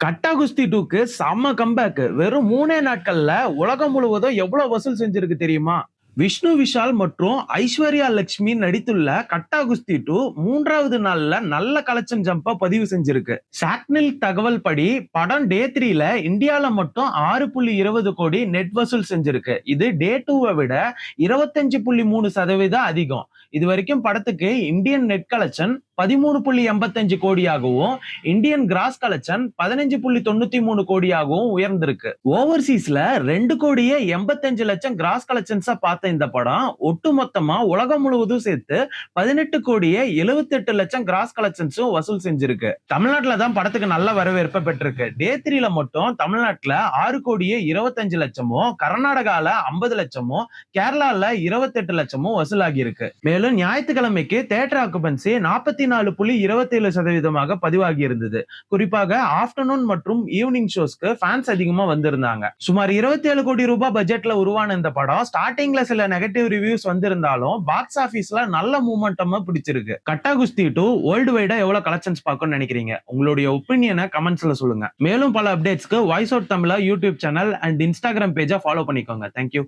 கட்டா குஸ்தி 2க்கு செம்ம கம்பேக். வெறும் 3 நாட்கள்ல உலகம் முழுவதும் எவ்வளவு வசூல் செஞ்சிருக்கு தெரியுமா? விஷ்ணு விஷால் மற்றும் ஐஸ்வர்யா லட்சுமி நடித்துள்ள கட்டா குஸ்தி 2 3வது நாள்ல நல்ல கலெக்ஷன் ஜம்ப பதிவு செஞ்சிருக்கு. சாக்னில் தகவல் படி படம் டே 3ல இந்தியால மட்டும் 6.20 கோடி நெட் வசூல் செஞ்சிருக்கு. இது டே 2வை விட 25.3% அதிகம். இது வரைக்கும் படத்துக்கு இந்தியன் நெட் கலெக்ஷன் 13.85 கோடியாகவும் இந்தியன் கிராஸ் கலெக்ஷன் 15.93 கோடியாகவும் உயர்ந்திருக்கு. ஓவர்சீஸ்ல 2 கோடியே 85 லட்சம் கிராஸ் கலெக்ஷன்ஸா பார்த்த இந்த படம் ஒட்டுமொத்தமா உலகம் முழுவதும் சேர்த்து 18 கோடியே 78 லட்சம் கிராஸ் கலெக்ஷன்ஸும் வசூல் செஞ்சிருக்கு. தமிழ்நாட்டுல தான் படத்துக்கு நல்ல வரவேற்பை பெற்றிருக்கு. டே 3ல மட்டும் தமிழ்நாட்டுல 6 கோடியே 25 லட்சமும், கர்நாடகால 50 லட்சமும், கேரளால 28 லட்சமும் வசூலாகி இருக்கு. மேலும் ஞாயிற்றுக்கிழமைக்கு தியேட்டர் ஆக்குபன்சி 44.27% பதிவாகி இருந்தது. குறிப்பாக ஆஃப்டர்நூன் மற்றும் ஈவினிங் ஷோஸ்க்கு ஃபேன்ஸ் அதிகமா வந்திருந்தாங்க. சுமார் 27 கோடி ரூபாய் பட்ஜெட்ல உருவான இந்த படம் ஸ்டார்டிங்ல சில நெகட்டிவ் ரிவ்யூஸ் வந்திருந்தாலும் பாக்ஸ் ஆபீஸ்ல நல்ல மூமெண்டம் பிடிச்சிருக்கு. கட்டா குஸ்தி 2 வேர்ல்டு வைடா எவ்வளவு கலெக்ஷன்ஸ் பார்க்கும்னு நினைக்கிறீங்க? உங்களுடைய ஒப்பீனியனை கமெண்ட்ஸ்ல சொல்லுங்க. மேலும் பல அப்டேட்ஸ்க்கு voice out Tamizha YouTube channel and Instagram பேஜை ஃபாலோ பண்ணிக்கோங்க. தேங்க்யூ.